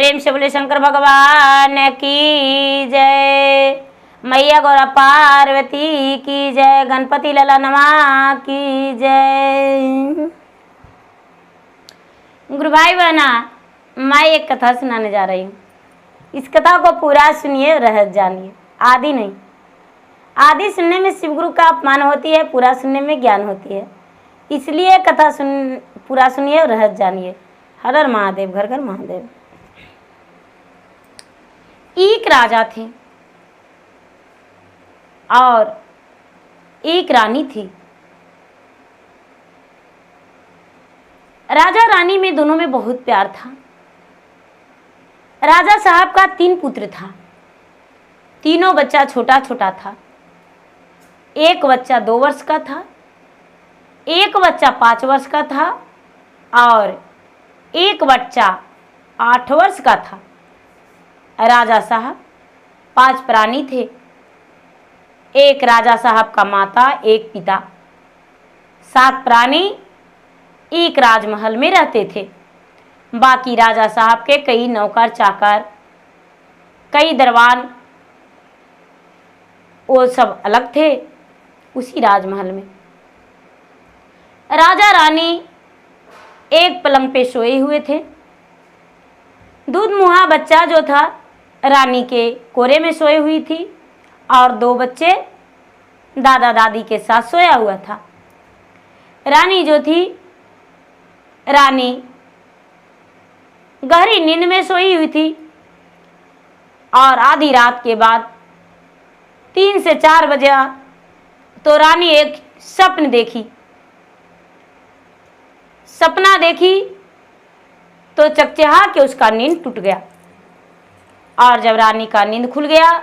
प्रेम से बोले शंकर भगवान की जय। मैया गौरा पार्वती की जय। गणपति लला नमा की जय। गुरु भाई बहना, मैं एक कथा सुनाने जा रही हूँ। इस कथा को पूरा सुनिए, रहस्य जानिए। आदि नहीं, आदि सुनने में शिवगुरु का अपमान होती है, पूरा सुनने में ज्ञान होती है। इसलिए कथा पूरा सुनिए और रहस्य जानिए। हर हर महादेव, घर घर महादेव। एक राजा थे और एक रानी थी। राजा रानी में दोनों में बहुत प्यार था। राजा साहब का 3 पुत्र था। तीनों बच्चा छोटा छोटा था। एक बच्चा 2 वर्ष का था, एक बच्चा 5 वर्ष का था और एक बच्चा 8 वर्ष का था। राजा साहब 5 प्राणी थे। एक राजा साहब का माता, एक पिता, 7 प्राणी एक राजमहल में रहते थे। बाकी राजा साहब के कई नौकर चाकर, कई दरबान, वो सब अलग थे उसी राजमहल में। राजा रानी एक पलंग पे सोए हुए थे। दूध मुहा बच्चा जो था रानी के कोरे में सोए हुई थी और 2 बच्चे दादा दादी के साथ सोया हुआ था। रानी जो थी, रानी गहरी नींद में सोई हुई थी और आधी रात के बाद 3 से 4 बजे तो रानी एक सपना देखी तो चकचहा के उसका नींद टूट गया। और जब रानी का नींद खुल गया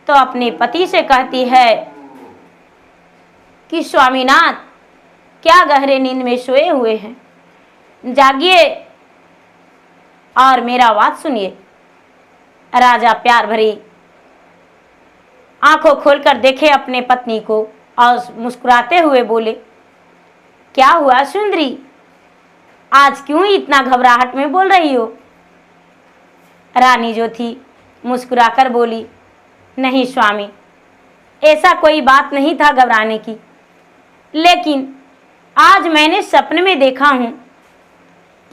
तो अपने पति से कहती है कि स्वामीनाथ, क्या गहरे नींद में सोए हुए हैं, जागिए और मेरा बात सुनिए। राजा प्यार भरी आंखों खोलकर देखे अपने पत्नी को और मुस्कुराते हुए बोले, क्या हुआ सुंदरी, आज क्यों इतना घबराहट में बोल रही हो? रानी जो थी मुस्कुराकर बोली, नहीं स्वामी, ऐसा कोई बात नहीं था घबराने की, लेकिन आज मैंने सपने में देखा हूं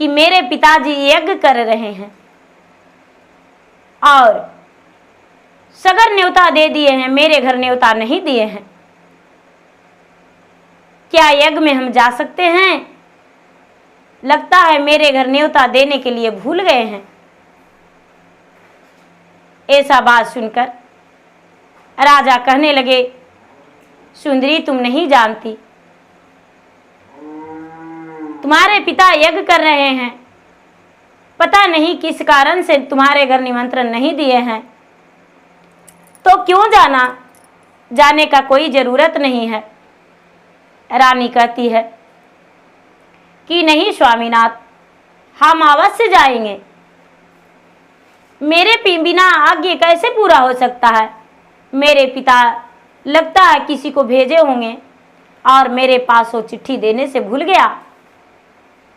कि मेरे पिताजी यज्ञ कर रहे हैं और सगर न्योता दे दिए हैं, मेरे घर न्योता नहीं दिए हैं। क्या यज्ञ में हम जा सकते हैं? लगता है मेरे घर न्योता देने के लिए भूल गए हैं। ऐसा बात सुनकर राजा कहने लगे, सुंदरी, तुम नहीं जानती, तुम्हारे पिता यज्ञ कर रहे हैं, पता नहीं किस कारण से तुम्हारे घर निमंत्रण नहीं दिए हैं, तो क्यों जाना? जाने का कोई जरूरत नहीं है। रानी कहती है कि नहीं स्वामीनाथ, हम अवश्य जाएंगे। मेरे बिना आज्ञा कैसे पूरा हो सकता है? मेरे पिता लगता है किसी को भेजे होंगे और मेरे पास वो चिट्ठी देने से भूल गया,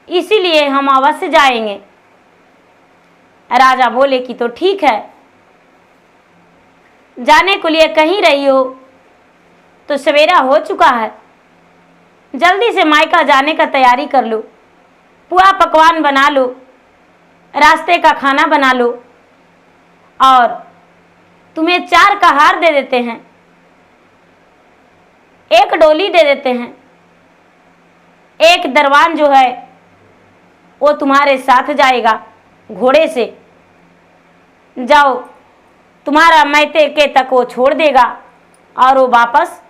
इसीलिए हम अवश्य जाएंगे। राजा बोले कि तो ठीक है, जाने को लिए कहीं रही हो तो सवेरा हो चुका है, जल्दी से मायका जाने का तैयारी कर लो, पुआ पकवान बना लो, रास्ते का खाना बना लो और तुम्हें 4 का हार दे देते हैं, 1 डोली दे देते हैं, 1 दरबान जो है वो तुम्हारे साथ जाएगा घोड़े से। जाओ, तुम्हारा मैते के तक वो छोड़ देगा और वो वापस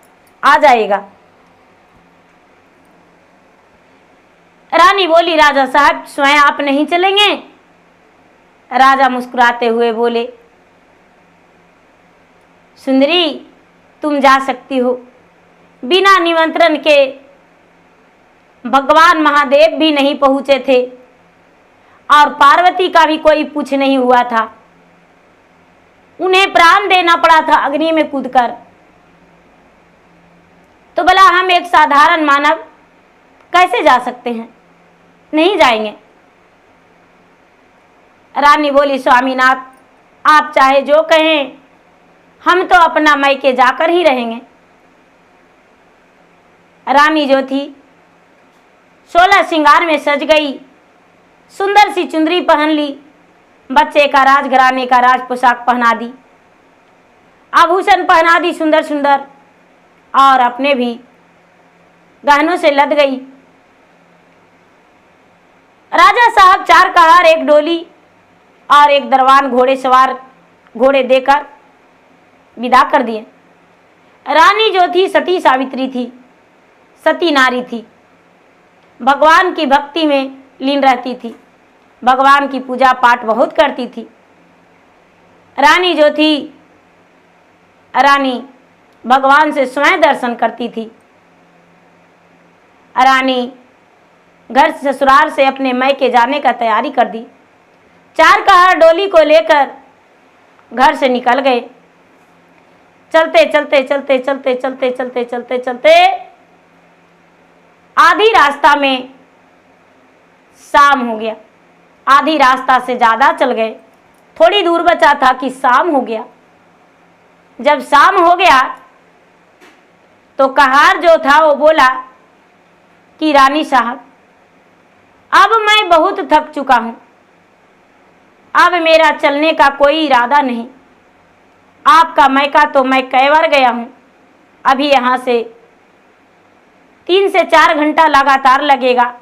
आ जाएगा। रानी बोली, राजा साहब स्वयं आप नहीं चलेंगे? राजा मुस्कुराते हुए बोले, सुंदरी, तुम जा सकती हो, बिना निमंत्रण के भगवान महादेव भी नहीं पहुंचे थे और पार्वती का भी कोई पूछ नहीं हुआ था, उन्हें प्राण देना पड़ा था अग्नि में कूदकर। तो भला हम एक साधारण मानव कैसे जा सकते हैं? नहीं जाएंगे। रानी बोली, स्वामीनाथ आप चाहे जो कहें, हम तो अपना मायके जाकर ही रहेंगे। रानी जो थी 16 श्रृंगार में सज गई, सुंदर सी चुंदरी पहन ली, बच्चे का राजघराने का राज पोशाक पहना दी, आभूषण पहना दी सुंदर सुंदर, और अपने भी गहनों से लद गई। राजा साहब 4 कहार, 1 डोली और 1 दरवान घोड़े सवार घोड़े देकर विदा कर दिए। रानी जो थी सती सावित्री थी, सती नारी थी, भगवान की भक्ति में लीन रहती थी, भगवान की पूजा पाठ बहुत करती थी। रानी जो थी, रानी भगवान से स्वयं दर्शन करती थी। रानी घर ससुराल से अपने मायके जाने का तैयारी कर दी। 4 कहार डोली को लेकर घर से निकल गए। चलते चलते चलते चलते चलते चलते चलते चलते आधी रास्ता में शाम हो गया। आधी रास्ता से ज़्यादा चल गए, थोड़ी दूर बचा था कि शाम हो गया। जब शाम हो गया तो कहार जो था वो बोला कि रानी साहब, अब मैं बहुत थक चुका हूँ, अब मेरा चलने का कोई इरादा नहीं। आपका मायका तो मैं कई बार गया हूँ, अभी यहाँ से 3 से 4 घंटा लगातार लगेगा,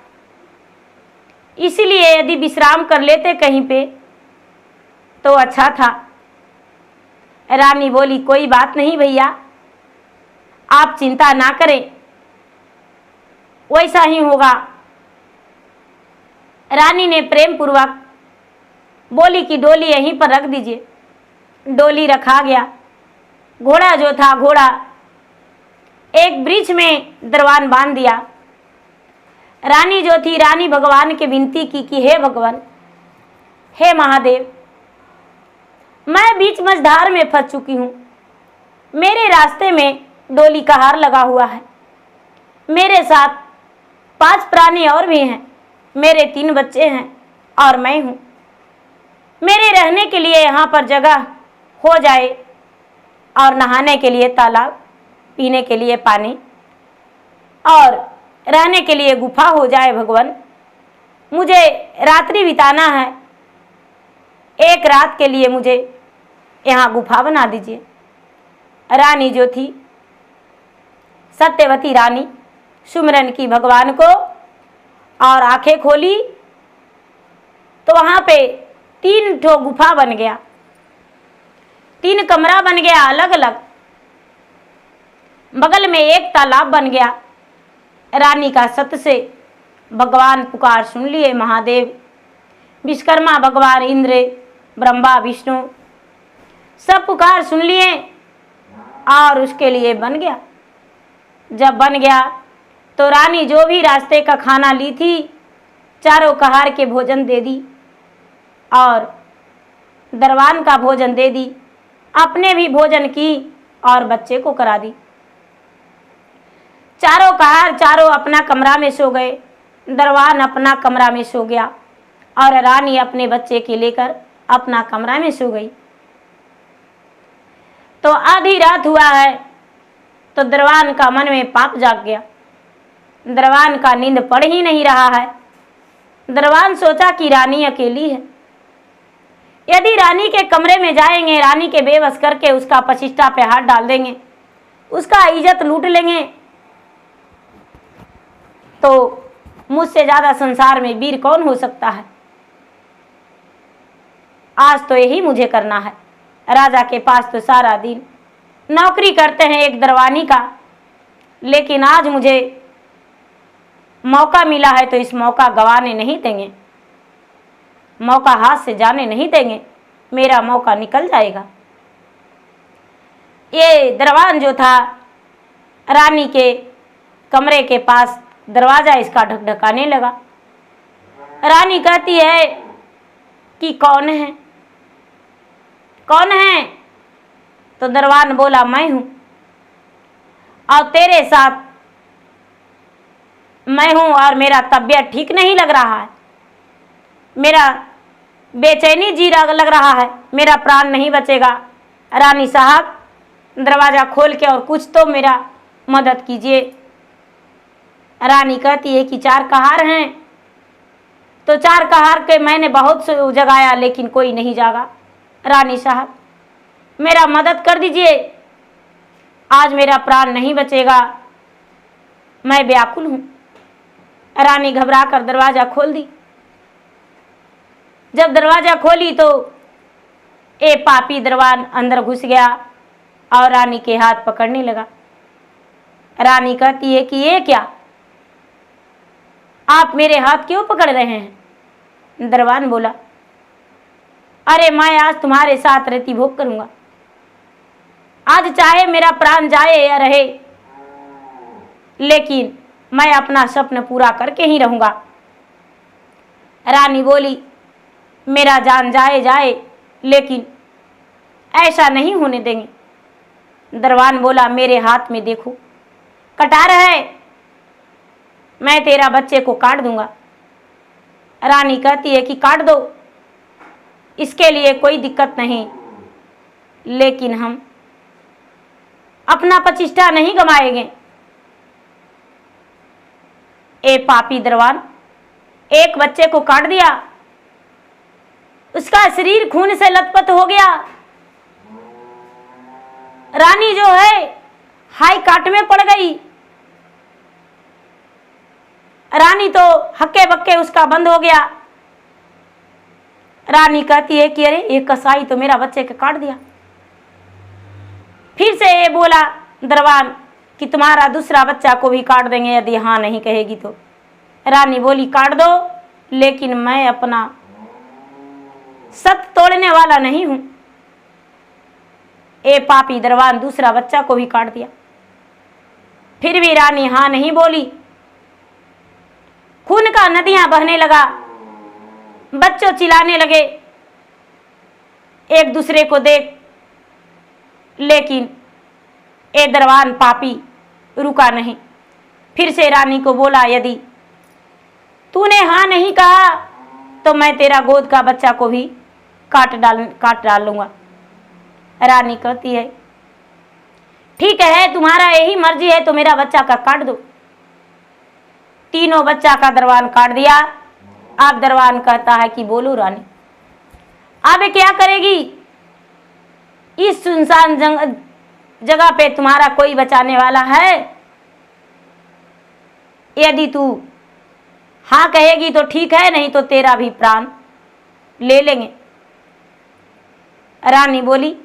इसलिए यदि विश्राम कर लेते कहीं पे तो अच्छा था। रानी बोली, कोई बात नहीं भैया, आप चिंता ना करें, वैसा ही होगा। रानी ने प्रेम पूर्वक बोली कि डोली यहीं पर रख दीजिए। डोली रखा गया। घोड़ा जो था, घोड़ा एक वृक्ष में दरवान बांध दिया। रानी जो थी, रानी भगवान के विनती की कि हे भगवान, हे महादेव, मैं बीच मझधार में फंस चुकी हूँ, मेरे रास्ते में डोली का हार लगा हुआ है, मेरे साथ 5 प्राणी और भी हैं, मेरे 3 बच्चे हैं और मैं हूँ। मेरे रहने के लिए यहाँ पर जगह हो जाए, और नहाने के लिए तालाब, पीने के लिए पानी और रहने के लिए गुफा हो जाए। भगवान, मुझे रात्रि बिताना है, एक रात के लिए मुझे यहाँ गुफा बना दीजिए। रानी जो थी, सत्यवती रानी, सुमिरन की भगवान को और आंखें खोली तो वहाँ पे 3 ठो गुफा बन गया, 3 कमरा बन गया अलग अलग, बगल में एक तालाब बन गया। रानी का सत से भगवान पुकार सुन लिए। महादेव, विश्वकर्मा भगवान, इंद्र, ब्रह्मा, विष्णु सब पुकार सुन लिए और उसके लिए बन गया। जब बन गया तो रानी जो भी रास्ते का खाना ली थी, चारों कहार के भोजन दे दी और दरवान का भोजन दे दी, अपने भी भोजन की और बच्चे को करा दी। चारों कहार चारों अपना कमरा में सो गए, दरवान अपना कमरा में सो गया और रानी अपने बच्चे के लेकर अपना कमरा में सो गई। तो आधी रात हुआ है तो दरवान का मन में पाप जाग गया। दरवान का नींद पड़ ही नहीं रहा है। दरवान सोचा कि रानी अकेली है, यदि रानी के कमरे में जाएंगे, रानी के बेबस करके उसका पचिष्टा पे हाथ डाल देंगे, उसका इज्जत लूट लेंगे, तो मुझसे ज़्यादा संसार में वीर कौन हो सकता है। आज तो यही मुझे करना है। राजा के पास तो सारा दिन नौकरी करते हैं एक दरवानी का, लेकिन आज मुझे मौका मिला है तो इस मौका गंवाने नहीं देंगे, मौका हाथ से जाने नहीं देंगे, मेरा मौका निकल जाएगा। ये दरवान जो था रानी के कमरे के पास दरवाज़ा इसका ढकढकाने लगा। रानी कहती है कि कौन है, कौन है? तो दरवान बोला, मैं हूँ और तेरे साथ मैं हूँ और मेरा तबीयत ठीक नहीं लग रहा है, मेरा बेचैनी जी लग रहा है, मेरा प्राण नहीं बचेगा। रानी साहब दरवाजा खोल के और कुछ तो मेरा मदद कीजिए। रानी कहती है कि 4 कहार हैं, तो 4 कहार के मैंने बहुत जगाया लेकिन कोई नहीं जागा। रानी साहब मेरा मदद कर दीजिए, आज मेरा प्राण नहीं बचेगा, मैं व्याकुल हूं। रानी घबरा कर दरवाजा खोल दी। जब दरवाजा खोली तो ए पापी दरवान अंदर घुस गया और रानी के हाथ पकड़ने लगा। रानी कहती है कि ये क्या, आप मेरे हाथ क्यों पकड़ रहे हैं? दरवान बोला, अरे मैं आज तुम्हारे साथ रहती भोग करूंगा, आज चाहे मेरा प्राण जाए या रहे, लेकिन मैं अपना सपना पूरा करके ही रहूंगा। रानी बोली, मेरा जान जाए जाए, लेकिन ऐसा नहीं होने देंगे। दरवान बोला, मेरे हाथ में देखो कटार है, मैं तेरा बच्चे को काट दूंगा। रानी कहती है कि काट दो, इसके लिए कोई दिक्कत नहीं, लेकिन हम अपना प्रतिष्ठा नहीं गंवाएंगे। ए पापी दरवान, एक बच्चे को काट दिया, उसका शरीर खून से लथपथ हो गया। रानी जो है हाई काट में पड़ गई। रानी तो हक्के बक्के उसका बंद हो गया। रानी कहती है कि अरे एक कसाई तो मेरा बच्चे को काट दिया। फिर से ये बोला दरबान कि तुम्हारा दूसरा बच्चा को भी काट देंगे यदि हाँ नहीं कहेगी तो। रानी बोली, काट दो, लेकिन मैं अपना सत्य तोड़ने वाला नहीं हूं। ए पापी दरबान दूसरा बच्चा को भी काट दिया। फिर भी रानी हाँ नहीं बोली। खून का नदियां बहने लगा, बच्चों चिल्लाने लगे एक दूसरे को देख, लेकिन ए दरबान पापी रुका नहीं। फिर से रानी को बोला, यदि तूने हाँ नहीं कहा तो मैं तेरा गोद का बच्चा को भी काट डालूंगा। रानी कहती है, ठीक है, तुम्हारा यही मर्जी है तो मेरा बच्चा का काट दो। तीनों बच्चा का दरबान काट दिया। अब दरबान कहता है कि बोलो रानी, अब क्या करेगी? इस सुनसान जगह पे तुम्हारा कोई बचाने वाला है? यदि तू हाँ कहेगी तो ठीक है, नहीं तो तेरा भी प्राण ले लेंगे। रानी बोली,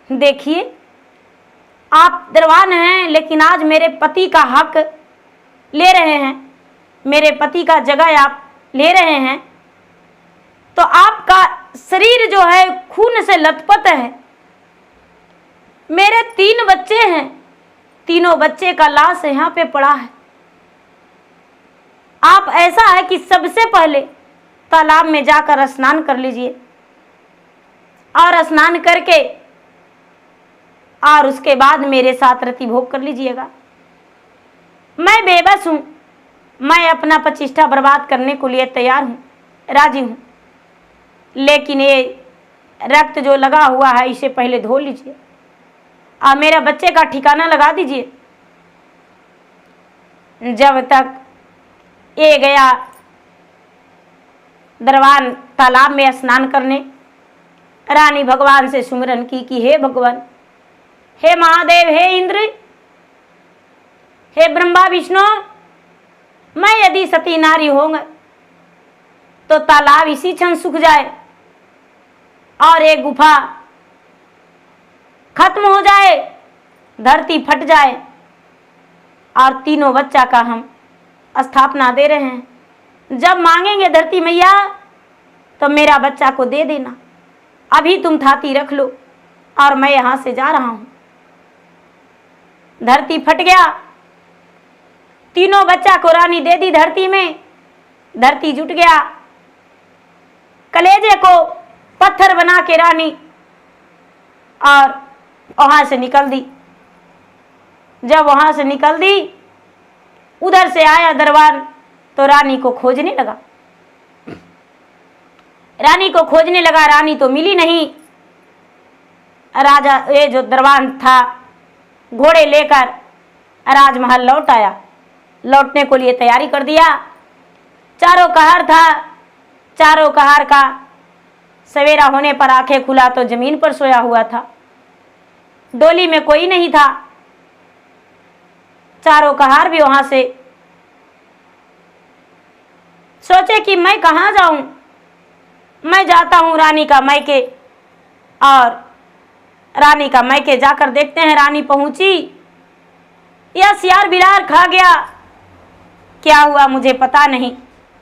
देखिए आप दरबान हैं, लेकिन आज मेरे पति का हक ले रहे हैं, मेरे पति का जगह आप ले रहे हैं, तो आपका शरीर जो है खून से लथपथ है। मेरे 3 बच्चे हैं, तीनों बच्चे का लाश यहाँ पे पड़ा है। आप ऐसा है कि सबसे पहले तालाब में जाकर स्नान कर लीजिए और स्नान करके और उसके बाद मेरे साथ रति भोग कर लीजिएगा। मैं बेबस हूं, मैं अपना प्रतिष्ठा बर्बाद करने को लिए तैयार हूं, राजी हूं, लेकिन ये रक्त जो लगा हुआ है इसे पहले धो लीजिए और मेरा बच्चे का ठिकाना लगा दीजिए। जब तक ये गया दरबान तालाब में स्नान करने, रानी भगवान से सुमिरन की कि हे भगवान, हे महादेव, हे इंद्र, हे ब्रह्मा विष्णु, मैं यदि सती नारी होंगे तो तालाब इसी क्षण सूख जाए और एक गुफा खत्म हो जाए, धरती फट जाए और तीनों बच्चा का हम स्थापना दे रहे हैं। जब मांगेंगे धरती मैया तो मेरा बच्चा को दे देना, अभी तुम थाती रख लो और मैं यहां से जा रहा हूं। धरती फट गया, तीनों बच्चा को रानी दे दी धरती में, धरती जुट गया। कलेजे को पत्थर बना के रानी और वहां से निकल दी। जब वहां से निकल दी, उधर से आया दरबान तो रानी को खोजने लगा। रानी को खोजने लगा, रानी तो मिली नहीं। राजा ये जो दरबान था घोड़े लेकर राजमहल लौट आया, लौटने को लिए तैयारी कर दिया। चारों कहर था, चारों कहर का सवेरा होने पर आंखें खुला तो जमीन पर सोया हुआ था, डोली में कोई नहीं था। चारों कहर भी वहां से सोचे कि मैं कहाँ जाऊं, मैं जाता हूं रानी का मैके, और रानी का मैके जाकर देखते हैं रानी पहुंची या सियार बिलार खा गया, क्या हुआ मुझे पता नहीं,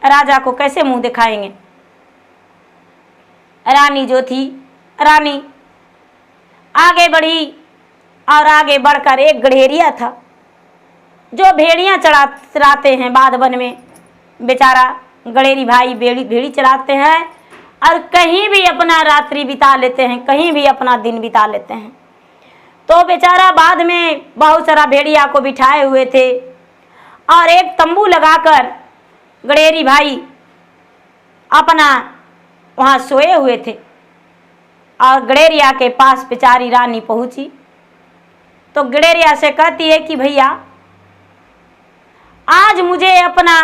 राजा को कैसे मुंह दिखाएंगे। रानी जो थी, रानी आगे बढ़ी और आगे बढ़कर एक गड़ेरिया था जो भेड़ियां चराते हैं बादवन में। बेचारा गड़ेरी भाई भेड़ी चराते हैं और कहीं भी अपना रात्रि बिता लेते हैं, कहीं भी अपना दिन बिता लेते हैं। तो बेचारा बाद में बहुत सारा भेड़िया को बिठाए हुए थे और एक तंबू लगाकर गड़ेरी भाई अपना वहाँ सोए हुए थे। और गड़ेरिया के पास बेचारी रानी पहुंची तो गड़ेरिया से कहती है कि भैया आज मुझे अपना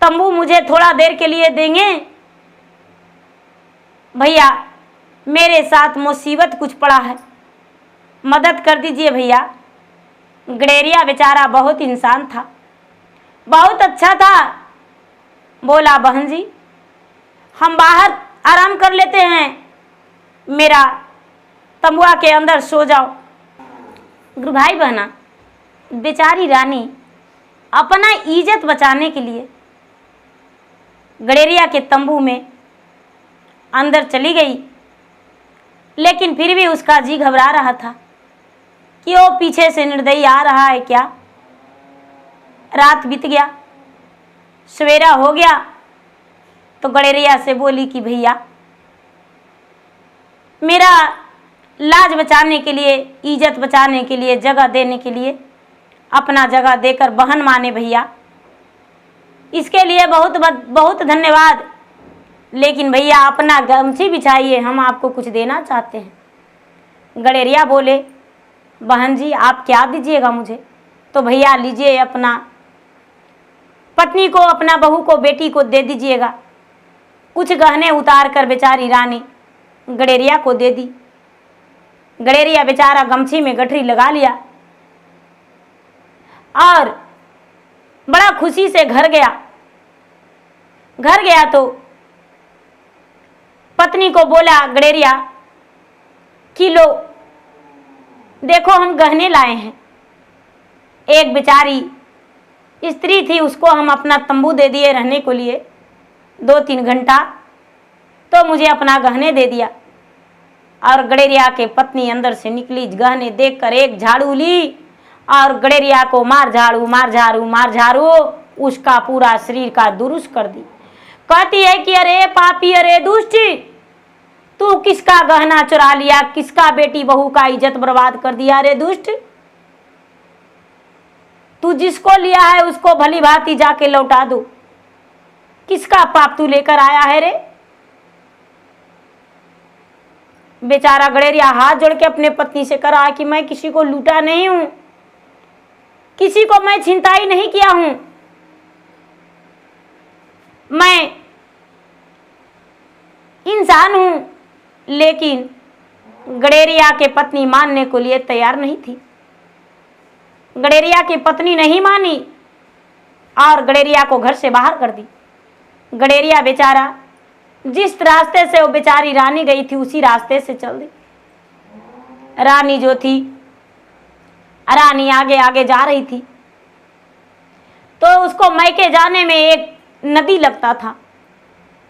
तंबू मुझे थोड़ा देर के लिए देंगे, भैया मेरे साथ मुसीबत कुछ पड़ा है, मदद कर दीजिए भैया। गड़ेरिया बेचारा बहुत इंसान था, बहुत अच्छा था, बोला बहन जी हम बाहर आराम कर लेते हैं, मेरा तंबुआ के अंदर सो जाओ। गुरु भाई बहना, बेचारी रानी अपना इज्जत बचाने के लिए गड़ेरिया के तंबू में अंदर चली गई, लेकिन फिर भी उसका जी घबरा रहा था कि वो पीछे से निर्दयी आ रहा है क्या। रात बीत गया, सवेरा हो गया तो गड़ेरिया से बोली कि भैया मेरा लाज बचाने के लिए, इज्जत बचाने के लिए, जगह देने के लिए अपना जगह देकर बहन माने भैया, इसके लिए बहुत बहुत धन्यवाद, लेकिन भैया अपना गमछी बिछाइए, हम आपको कुछ देना चाहते हैं। गड़ेरिया बोले बहन जी आप क्या दीजिएगा मुझे? तो भैया लीजिए अपना पत्नी को, अपना बहू को, बेटी को दे दीजिएगा। कुछ गहने उतार कर बेचारी रानी गड़ेरिया को दे दी। गड़ेरिया बेचारा गमछी में गठरी लगा लिया और बड़ा खुशी से घर गया। घर गया तो पत्नी को बोला गड़ेरिया कि लो देखो हम गहने लाए हैं। एक बेचारी स्त्री थी, उसको हम अपना तंबू दे दिए रहने को लिए 2-3 घंटा, तो मुझे अपना गहने दे दिया। और गड़ेरिया के पत्नी अंदर से निकली, गहने देखकर एक झाड़ू ली और गड़ेरिया को मार झाड़ू मार झाड़ू मार झाड़ू उसका पूरा शरीर का दुरुस्त कर दी। कहती है कि अरे पापी, अरे दुष्ट, तू किसका गहना चुरा लिया, किसका बेटी बहू का इज्जत बर्बाद कर दिया रे दुष्ट। तू जिसको लिया है उसको भली भांति जाके लौटा दो, किसका पाप तू लेकर आया है रे। बेचारा गड़ेरिया हाथ जोड़ के अपने पत्नी से कहा कि मैं किसी को लूटा नहीं हूं, किसी को मैं छिनताई नहीं किया हूं, मैं इंसान हूं। लेकिन गड़ेरिया के पत्नी मानने को लिए तैयार नहीं थी। गड़ेरिया की पत्नी नहीं मानी और गड़ेरिया को घर से बाहर कर दी। गड़ेरिया बेचारा जिस रास्ते से वो बेचारी रानी गई थी उसी रास्ते से चल दी। रानी जो थी, रानी आगे आगे जा रही थी तो उसको मैके जाने में एक नदी लगता था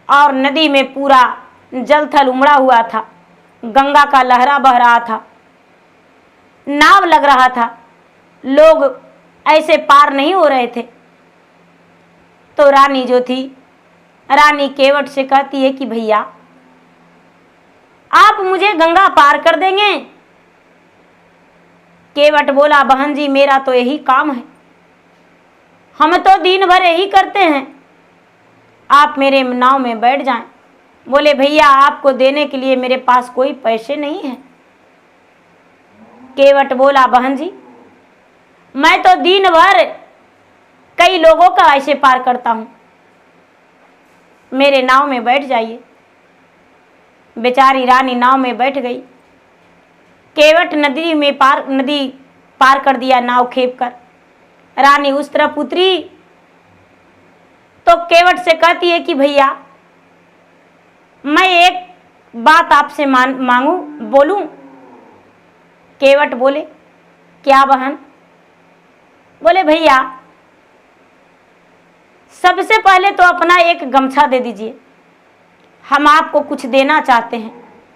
और नदी में पूरा जल थल उमड़ा हुआ था, गंगा का लहरा बह रहा था, नाव लग रहा था, लोग ऐसे पार नहीं हो रहे थे। तो रानी जो थी, रानी केवट से कहती है कि भैया आप मुझे गंगा पार कर देंगे? केवट बोला बहन जी मेरा तो यही काम है, हम तो दिन भर यही करते हैं, आप मेरे नाव में बैठ जाएं। बोले भैया आपको देने के लिए मेरे पास कोई पैसे नहीं है। केवट बोला बहन जी मैं तो दिन भर कई लोगों का ऐसे पार करता हूं, मेरे नाव में बैठ जाइए। बेचारी रानी नाव में बैठ गई। केवट नदी पार कर दिया नाव खेप कर। रानी उस तरफ उतरी तो केवट से कहती है कि भैया मैं एक बात आपसे मांगू बोलूं। केवट बोले क्या बहन? बोले भैया सबसे पहले तो अपना एक गमछा दे दीजिए, हम आपको कुछ देना चाहते हैं,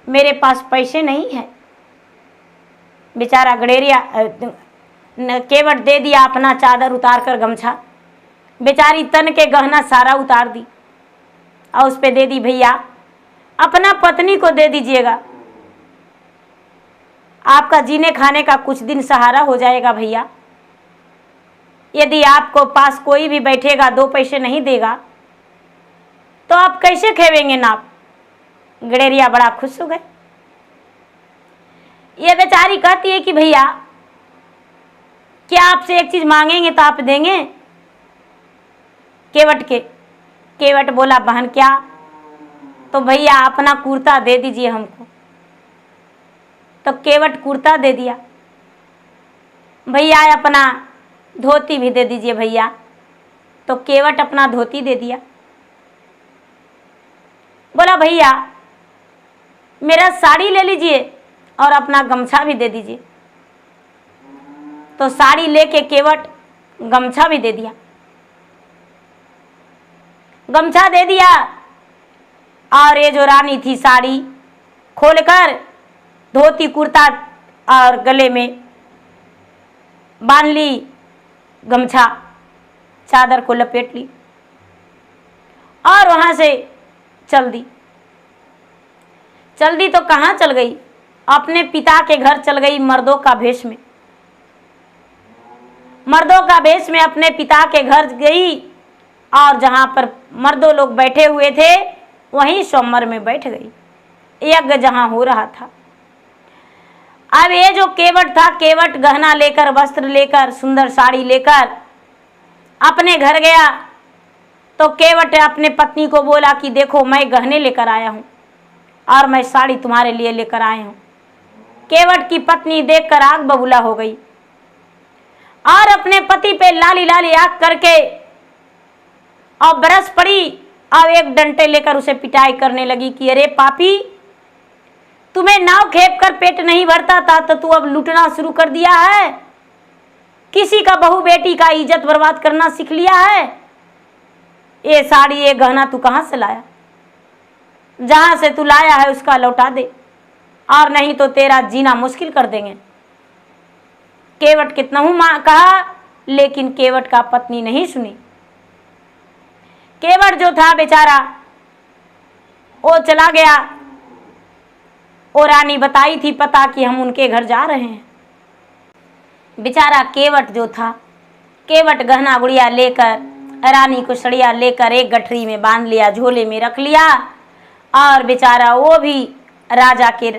मेरे पास पैसे नहीं है। बेचारा गडेरिया केवट दे दिया अपना चादर उतार कर गमछा। बेचारी तन के गहना सारा उतार दी और उस पे दे दी भैया अपना पत्नी को दे दीजिएगा, आपका जीने खाने का कुछ दिन सहारा हो जाएगा भैया। यदि आपको पास कोई भी बैठेगा 2 पैसे नहीं देगा तो आप कैसे खेवेंगे नाप। गडेरिया बड़ा खुश हो गए। ये बेचारी कहती है कि भैया क्या आपसे एक चीज मांगेंगे तो आप देंगे? केवट बोला बहन क्या? तो भैया अपना कुर्ता दे दीजिए हमको। तो केवट कुर्ता दे दिया। भैया अपना धोती भी दे दीजिए भैया। तो केवट अपना धोती दे दिया। बोला भैया मेरा साड़ी ले लीजिए और अपना गमछा भी दे दीजिए। तो साड़ी लेके केवट गमछा भी दे दिया। गमछा दे दिया और ये जो रानी थी साड़ी खोलकर धोती कुर्ता और गले में बांध ली, गमछा चादर को लपेट ली और वहां से चल दी। तो कहाँ चल गई? अपने पिता के घर चल गई मर्दों का भेष में। मर्दों का भेष में अपने पिता के घर गई और जहां पर मर्दों लोग बैठे हुए थे वहीं स्वयंवर में बैठ गई, यज्ञ जहां हो रहा था। अब ये जो केवट था, केवट गहना लेकर वस्त्र लेकर सुंदर साड़ी लेकर अपने घर गया। तो केवट अपने पत्नी को बोला कि देखो मैं गहने लेकर आया हूं और मैं साड़ी तुम्हारे लिए लेकर आया हूं। केवट की पत्नी देखकर आग बबूला हो गई और अपने पति पे लाली लाली आग करके और बरस पड़ी और एक डंडे लेकर उसे पिटाई करने लगी कि अरे पापी, तुम्हें नाव खेप कर पेट नहीं भरता था तो तू अब लूटना शुरू कर दिया है, किसी का बहू बेटी का इज्जत बर्बाद करना सीख लिया है। ये साड़ी ये गहना तू कहां से लाया? जहां से तू लाया है उसका लौटा दे और नहीं तो तेरा जीना मुश्किल कर देंगे। केवट कितना हूं कहा लेकिन केवट का पत्नी नहीं सुनी। केवट जो था बेचारा वो चला गया। वो रानी बताई थी पता कि हम उनके घर जा रहे हैं। बेचारा केवट जो था, केवट गहना गुड़िया लेकर रानी को सड़िया लेकर एक गठरी में बांध लिया, झोले में रख लिया और बेचारा वो भी राजा के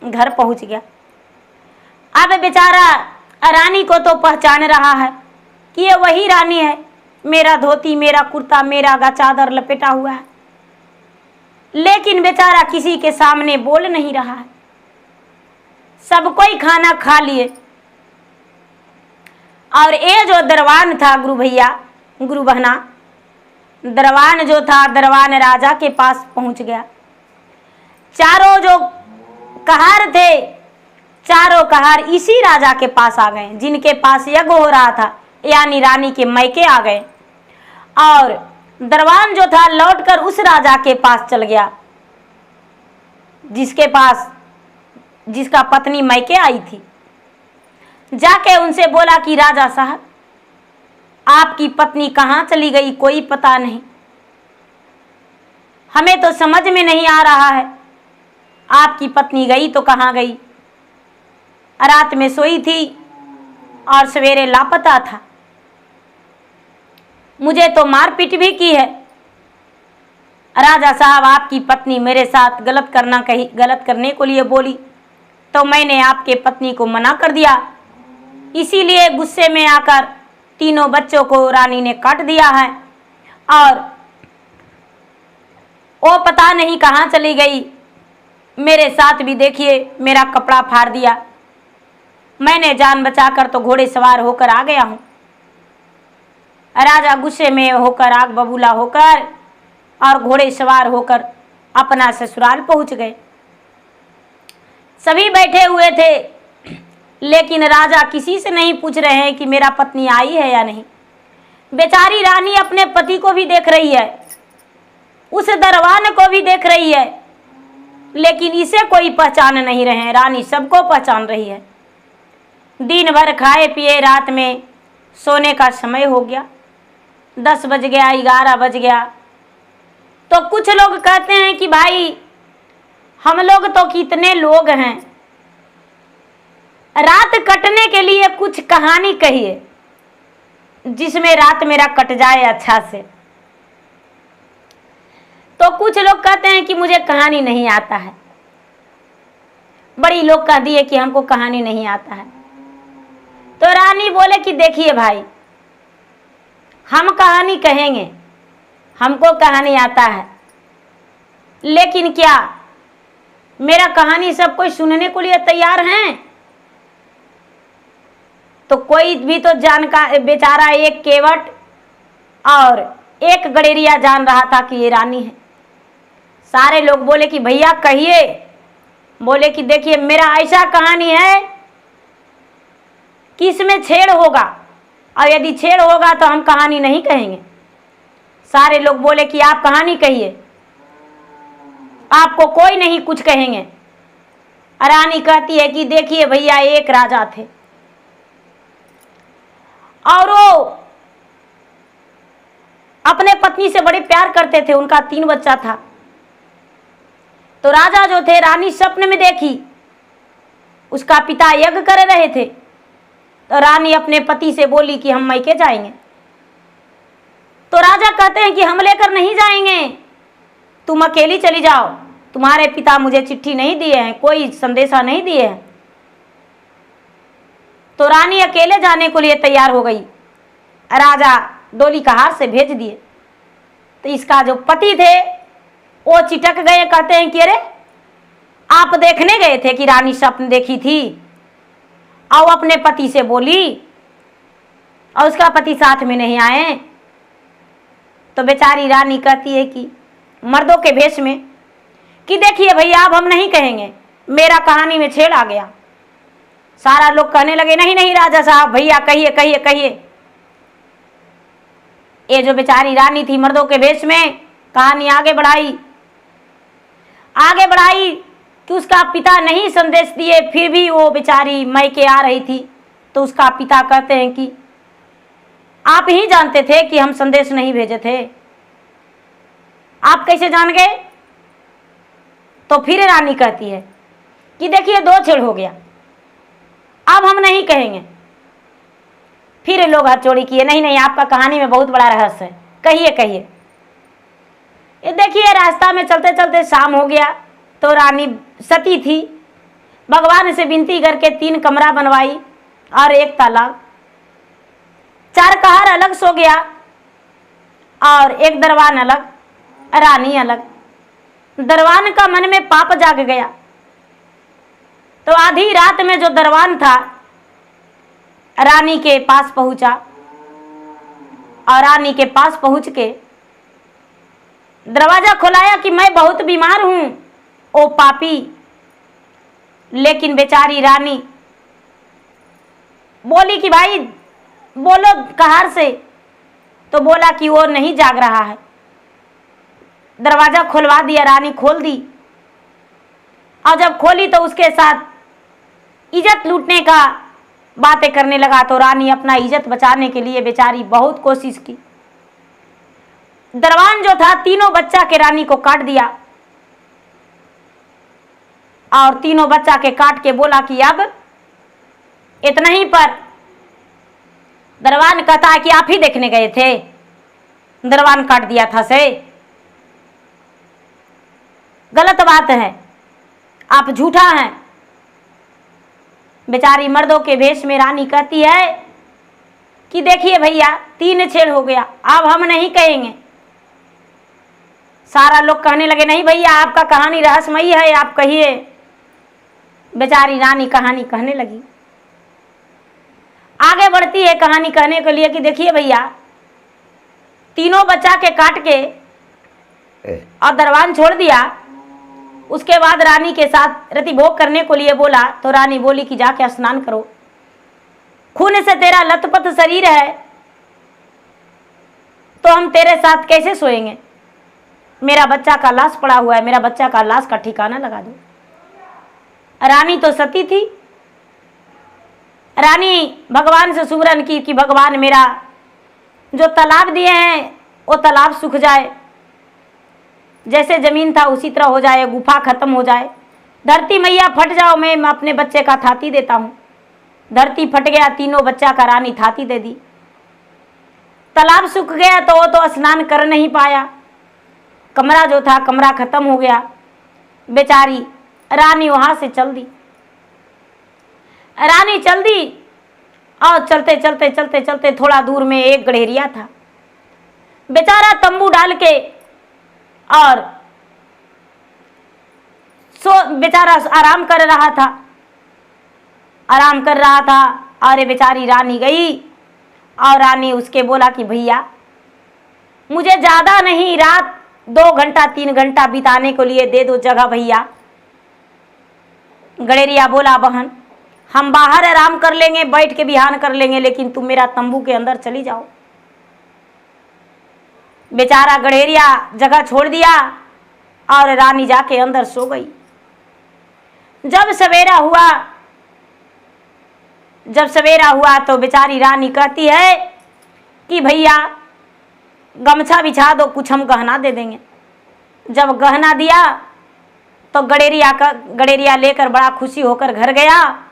घर पहुंच गया। अब बेचारा रानी को तो पहचान रहा है कि ये वही रानी है, मेरा धोती मेरा कुर्ता मेरा चादर लपेटा हुआ है, लेकिन बेचारा किसी के सामने बोल नहीं रहा है। सब कोई खाना खा लिए और ये जो दरवान था गुरु बहना, दरवान जो था, दरवान राजा के पास पहुंच गया। चारों जो कहार थे, चारों कहार इसी राजा के पास आ गए जिनके पास यज्ञ हो रहा था, यानी रानी के मैके आ गए। और दरवान जो था लौटकर उस राजा के पास चल गया जिसका पत्नी मैके आई थी। जाके उनसे बोला कि राजा साहब आपकी पत्नी कहाँ चली गई, कोई पता नहीं, हमें तो समझ में नहीं आ रहा है, आपकी पत्नी गई तो कहाँ गई? रात में सोई थी और सवेरे लापता था, मुझे तो मारपीट भी की है, राजा साहब, आपकी पत्नी मेरे साथ गलत करने को लिए बोली तो मैंने आपके पत्नी को मना कर दिया, इसीलिए गुस्से में आकर तीनों बच्चों को रानी ने काट दिया है और वो पता नहीं कहाँ चली गई। मेरे साथ भी देखिए मेरा कपड़ा फाड़ दिया। मैंने जान बचाकर तो घोड़े सवार होकर आ गया हूँ। राजा गुस्से में होकर आग बबूला होकर और घोड़े सवार होकर अपना ससुराल पहुँच गए। सभी बैठे हुए थे, लेकिन राजा किसी से नहीं पूछ रहे हैं कि मेरा पत्नी आई है या नहीं। बेचारी रानी अपने पति को भी देख रही है, उस दरवान को भी देख रही है, लेकिन इसे कोई पहचान नहीं रहे हैं। रानी सबको पहचान रही है। दिन भर खाए पिए रात में सोने का समय हो गया, 10 बज गया, 11 बज गया। तो कुछ लोग कहते हैं कि भाई हम लोग तो कितने लोग हैं, रात कटने के लिए कुछ कहानी कहिए जिसमें रात मेरा कट जाए अच्छा से। तो कुछ लोग कहते हैं कि मुझे कहानी नहीं आता है। बड़ी लोग कह दिए कि हमको कहानी नहीं आता है। तो रानी बोले कि देखिए भाई, हम कहानी कहेंगे, हमको कहानी आता है, लेकिन क्या मेरा कहानी सब कोई सुनने को लिए तैयार हैं? तो कोई भी तो बेचारा एक केवट और एक गडेरिया जान रहा था कि ये रानी है। सारे लोग बोले कि भैया कहिए। बोले कि देखिए मेरा ऐसा कहानी है कि इसमें छेड़ होगा, और यदि छेड़ होगा तो हम कहानी नहीं कहेंगे। सारे लोग बोले कि आप कहानी कहिए, आपको कोई नहीं कुछ कहेंगे। रानी कहती है कि देखिए भैया, एक राजा थे और वो अपने पत्नी से बड़े प्यार करते थे, उनका 3 बच्चा था। तो राजा जो थे, रानी स्वप्न में देखी उसका पिता यज्ञ कर रहे थे। तो रानी अपने पति से बोली कि हम मैके जाएंगे। तो राजा कहते हैं कि हम लेकर नहीं जाएंगे, तुम अकेली चली जाओ, तुम्हारे पिता मुझे चिट्ठी नहीं दिए हैं, कोई संदेशा नहीं दिए हैं। तो रानी अकेले जाने को लिए तैयार हो गई। राजा डोली कहार से भेज दिए। तो इसका जो पति थे वो चिटक गए, कहते हैं कि अरे आप देखने गए थे कि रानी स्वप्न देखी थी? और अपने पति से बोली और उसका पति साथ में नहीं आए। तो बेचारी रानी कहती है कि मर्दों के भेष में कि देखिए भैया, अब हम नहीं कहेंगे, मेरा कहानी में छेड़ आ गया। सारा लोग कहने लगे नहीं नहीं राजा साहब, भैया कहिए कहिए कहिए। ये जो बेचारी रानी थी मर्दों के भेष में कहानी आगे बढ़ाई कि उसका पिता नहीं संदेश दिए, फिर भी वो बेचारी मैके आ रही थी। तो उसका पिता कहते हैं कि आप ही जानते थे कि हम संदेश नहीं भेजे थे, आप कैसे जान गए? तो फिर रानी कहती है कि देखिए 2 छेड़ हो गया, अब हम नहीं कहेंगे। फिर लोग हाथ जोड़ी किए, नहीं नहीं आपका कहानी में बहुत बड़ा रहस्य है, कहिए कहिए। ये देखिए रास्ता में चलते चलते शाम हो गया। तो रानी सती थी, भगवान से विनती करके 3 कमरा बनवाई और 1 तालाब। 4 कहार अलग सो गया और 1 दरवान अलग, रानी अलग। दरवान का मन में पाप जाग गया। तो आधी रात में जो दरवान था रानी के पास पहुंचा और रानी के पास पहुंच के दरवाजा खोलाया कि मैं बहुत बीमार हूं, ओ पापी। लेकिन बेचारी रानी बोली कि भाई बोलो कहार से। तो बोला कि वो नहीं जाग रहा है। दरवाजा खुलवा दिया, रानी खोल दी। और जब खोली तो उसके साथ इज्जत लूटने का बातें करने लगा। तो रानी अपना इज्जत बचाने के लिए बेचारी बहुत कोशिश की। दरवान जो था 3 बच्चा के रानी को काट दिया और 3 बच्चा के काट के बोला कि अब इतना ही पर। दरवान कहता है कि आप ही देखने गए थे, दरवान काट दिया था से। गलत बात है, आप झूठा हैं। बेचारी मर्दों के भेष में रानी कहती है कि देखिए भैया 3 छेड़ हो गया, अब हम नहीं कहेंगे। सारा लोग कहने लगे नहीं भैया आपका कहानी रहस्यमयी है, आप कहिए। बेचारी रानी कहानी कहने लगी, आगे बढ़ती है कहानी कहने के लिए कि देखिए भैया 3 बच्चा के काट के और दरबान छोड़ दिया। उसके बाद रानी के साथ रति भोग करने को लिए बोला तो रानी बोली कि जाके स्नान करो, खून से तेरा लथपथ शरीर है तो हम तेरे साथ कैसे सोएंगे। मेरा बच्चा का लाश पड़ा हुआ है, मेरा बच्चा का लाश का ठिकाना लगा दो। रानी तो सती थी। रानी भगवान से सुमरन की कि भगवान मेरा जो तालाब दिए हैं वो तालाब सूख जाए, जैसे जमीन था उसी तरह हो जाए, गुफा खत्म हो जाए। धरती मैया फट जाओ, मैं अपने बच्चे का थाती देता हूँ। धरती फट गया, 3 बच्चा का रानी थाती दे दी। तालाब सूख गया तो वो तो स्नान कर नहीं पाया, कमरा जो था कमरा खत्म हो गया। बेचारी रानी वहां से चल दी। रानी चल दी और चलते चलते चलते चलते थोड़ा दूर में एक गड़ेरिया था। बेचारा तंबू डाल के और बेचारा आराम कर रहा था, आराम कर रहा था। और बेचारी रानी गई और रानी उसके बोला कि भैया मुझे ज़्यादा नहीं, रात 2 घंटा 3 घंटा बिताने को लिए दे दो जगह भैया। गड़ेरिया बोला बहन हम बाहर आराम कर लेंगे, बैठ के बिहान कर लेंगे, लेकिन तुम मेरा तंबू के अंदर चली जाओ। बेचारा गड़ेरिया जगह छोड़ दिया और रानी जाके अंदर सो गई। जब सवेरा हुआ तो बेचारी रानी कहती है कि भैया गमछा बिछा दो, कुछ हम गहना दे देंगे। जब गहना दिया तो गड़ेरिया लेकर बड़ा खुशी होकर घर गया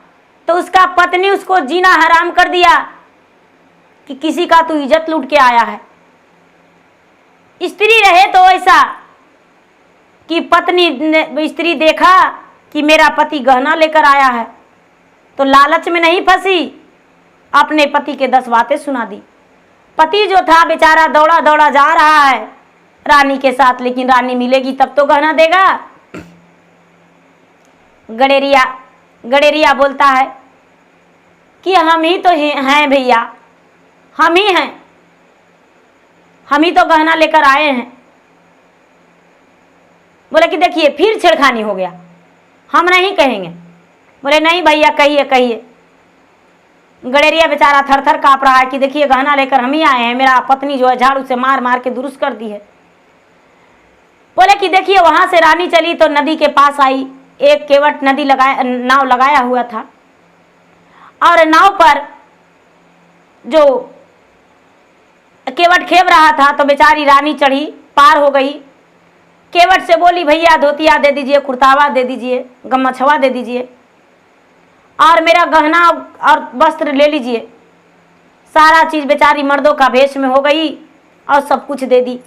तो उसका पत्नी उसको जीना हराम कर दिया कि किसी का तू इज्जत लूट के आया है। स्त्री रहे तो ऐसा कि स्त्री देखा कि मेरा पति गहना लेकर आया है तो लालच में नहीं फंसी, अपने पति के 10 बातें सुना दी। पति जो था बेचारा दौड़ा दौड़ा जा रहा है रानी के साथ, लेकिन रानी मिलेगी तब तो गहना देगा। गड़ेरिया बोलता है कि हम ही तो हैं भैया, हम ही हैं, हम ही तो गहना लेकर आए हैं। बोले कि देखिए फिर छेड़खानी हो गया, हम नहीं कहेंगे। बोले नहीं भैया कहिए कहिए। गड़ेरिया बेचारा थर थर काँप रहा है कि देखिए गहना लेकर हम ही आए हैं, मेरा पत्नी जो है झाड़ू से मार मार के दुरुस्त कर दी है। बोले कि देखिए वहां से रानी चली तो नदी के पास आई, एक केवट नाव लगाया हुआ था और नाव पर जो केवट खेव रहा था तो बेचारी रानी चढ़ी, पार हो गई। केवट से बोली भैया धोतिया दे दीजिए, कुर्तावा दे दीजिए, गमछवा दे दीजिए और मेरा गहना और वस्त्र ले लीजिए। सारा चीज बेचारी मर्दों का भेष में हो गई और सब कुछ दे दी।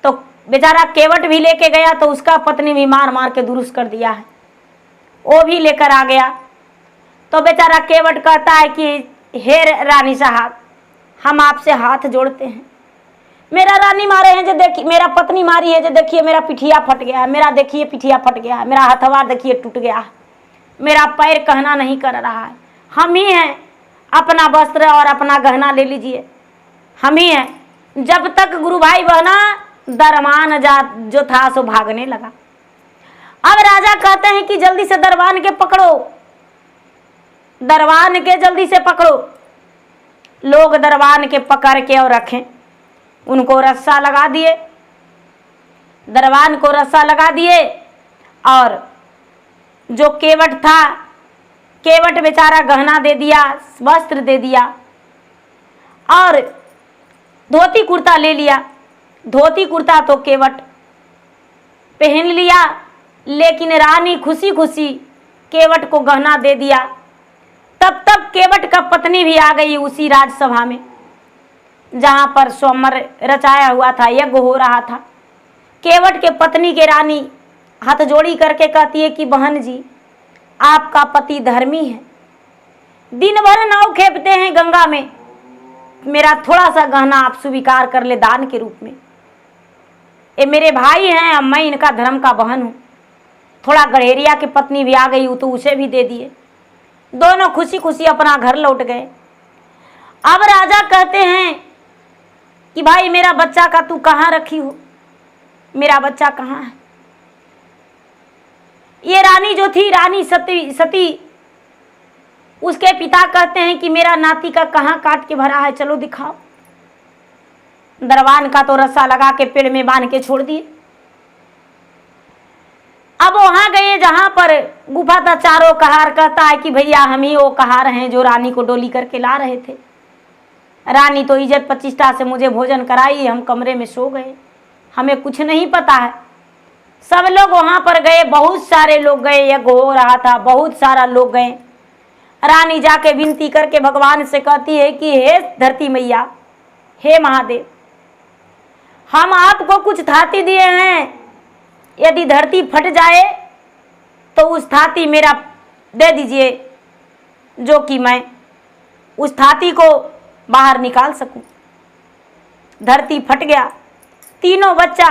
तो बेचारा केवट भी लेके गया तो उसका पत्नी भी मार मार के दुरुस्त कर दिया है, वो भी लेकर आ गया। तो बेचारा केवट कहता है कि हे रानी साहब हम आपसे हाथ जोड़ते हैं, मेरा रानी मारे हैं जो देखिए, मेरा पत्नी मारी है जो देखिए मेरा पिठिया फट गया है, मेरा देखिए पिठिया फट गया है, मेरा हथवा देखिए टूट गया है, मेरा पैर कहना नहीं कर रहा है, हम ही हैं, अपना वस्त्र और अपना गहना ले लीजिए, हम ही हैं। जब तक गुरु भाई बहना दरबान जो था सो भागने लगा। अब राजा कहते हैं कि जल्दी से दरबान के पकड़ो, दरबान के जल्दी से पकड़ो। लोग दरबान के पकड़ के और रखें, उनको रस्सा लगा दिए, दरबान को रस्सा लगा दिए। और जो केवट था, केवट बेचारा गहना दे दिया, वस्त्र दे दिया और धोती कुर्ता ले लिया। धोती कुर्ता तो केवट पहन लिया, लेकिन रानी खुशी खुशी केवट को गहना दे दिया। तब तक केवट का पत्नी भी आ गई उसी राजसभा में जहां पर स्वयंवर रचाया हुआ था, यज्ञ हो रहा था। केवट के पत्नी के रानी हाथ जोड़ी करके कहती है कि बहन जी, आपका पति धर्मी है, दिन भर नाव खेपते हैं गंगा में, मेरा थोड़ा सा गहना आप स्वीकार कर ले दान के रूप में। ये मेरे भाई हैं, अब मैं इनका धर्म का बहन हूँ। थोड़ा गड़ेरिया की पत्नी भी आ गई हूँ तो उसे भी दे दिए। दोनों खुशी खुशी अपना घर लौट गए। अब राजा कहते हैं कि भाई मेरा बच्चा का तू कहाँ रखी हो, मेरा बच्चा कहाँ है। ये रानी जो थी, रानी सती, उसके पिता कहते हैं कि मेरा नाती का कहाँ काट के भरा है, चलो दिखाओ। दरवान का तो रस्सा लगा के पेड़ में बांध के छोड़ दिए। अब वहां गए जहां पर गुफा था, चारों कहार कहता है कि भैया हम ही वो कहार हैं जो रानी को डोली करके ला रहे थे। रानी तो इज्जत प्रतिष्ठा से मुझे भोजन कराई, हम कमरे में सो गए, हमें कुछ नहीं पता है। सब लोग वहां पर गए, बहुत सारे लोग गए, यज्ञ हो रहा था, बहुत सारा लोग गए। रानी जाके विनती करके भगवान से कहती है कि हे धरती मैया, हे महादेव, हम आपको कुछ थाती दिए हैं, यदि धरती फट जाए तो उस थाती मेरा दे दीजिए, जो कि मैं उस थाती को बाहर निकाल सकूं। धरती फट गया, तीनों बच्चा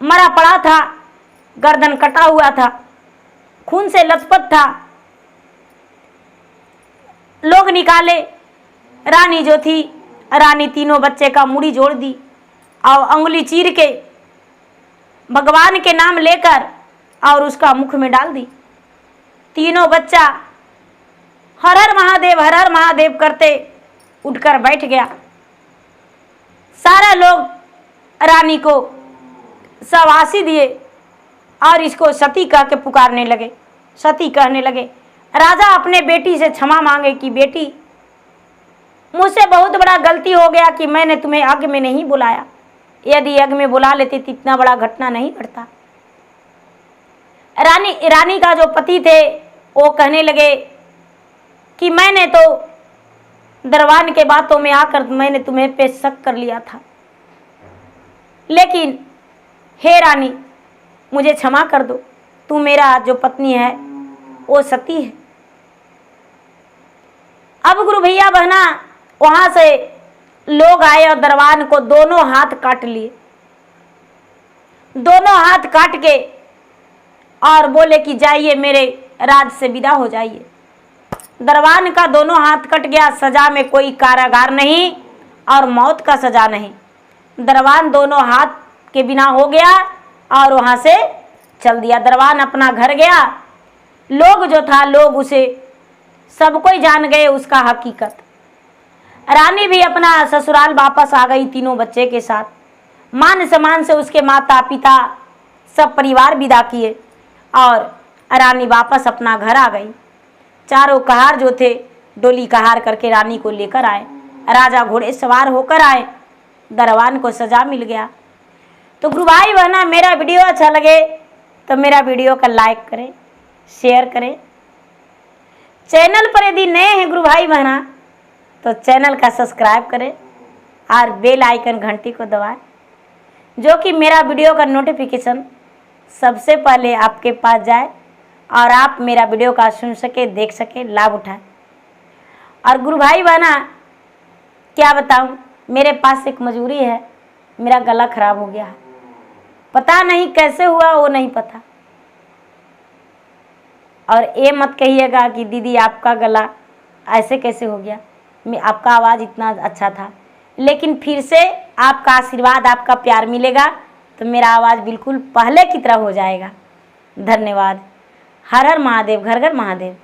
मरा पड़ा था, गर्दन कटा हुआ था, खून से लथपथ था। लोग निकाले, रानी जो थी, रानी तीनों बच्चे का मुड़ी जोड़ दी और अंगुली चीर के भगवान के नाम लेकर और उसका मुख में डाल दी। तीनों बच्चा हर हर महादेव करते उठकर बैठ गया। सारा लोग रानी को शाबाशी दिए और इसको सती कह के पुकारने लगे। सती कहने लगे, राजा अपने बेटी से क्षमा मांगे कि बेटी, मुझसे बहुत बड़ा गलती हो गया कि मैंने तुम्हें यज्ञ में नहीं बुलाया, यदि यज्ञ में बुला लेती तो इतना बड़ा घटना नहीं घटता। रानी का जो पति थे वो कहने लगे कि मैंने तो दरबान के बातों में आकर मैंने तुम्हें पे शक कर लिया था, लेकिन हे रानी मुझे क्षमा कर दो, तू मेरा जो पत्नी है वो सती है। अब गुरु भैया बहना वहां से लोग आए और दरबान को दोनों हाथ काट लिए, दोनों हाथ काट के और बोले कि जाइए मेरे राज से विदा हो जाइए। दरबान का दोनों हाथ कट गया, सजा में कोई कारागार नहीं और मौत का सजा नहीं। दरबान दोनों हाथ के बिना हो गया और वहां से चल दिया। दरबान अपना घर गया। लोग जो था, लोग उसे सब कोई जान गए उसका हकीकत। रानी भी अपना ससुराल वापस आ गई तीनों बच्चे के साथ। मान सम्मान से उसके माता पिता सब परिवार विदा किए और रानी वापस अपना घर आ गई। चारों कहार जो थे डोली कहार करके रानी को लेकर आए। राजा घोड़े सवार होकर आए। दरबान को सजा मिल गया। तो गुरु भाई बहना, मेरा वीडियो अच्छा लगे तो मेरा वीडियो का लाइक करें, शेयर करें। चैनल पर यदि नए हैं गुरु भाई बहना तो चैनल का सब्सक्राइब करें और बेल आइकन घंटी को दबाएं, जो कि मेरा वीडियो का नोटिफिकेशन सबसे पहले आपके पास जाए और आप मेरा वीडियो का सुन सके, देख सके, लाभ उठाएं। और गुरु भाई बहना क्या बताऊं, मेरे पास एक मजबूरी है, मेरा गला खराब हो गया है। पता नहीं कैसे हुआ, वो नहीं पता। और ये मत कहिएगा कि दीदी आपका गला ऐसे कैसे हो गया, आपका आवाज़ इतना अच्छा था, लेकिन फिर से आपका आशीर्वाद, आपका प्यार मिलेगा तो मेरा आवाज़ बिल्कुल पहले की तरह हो जाएगा। धन्यवाद। हर हर महादेव, घर घर महादेव।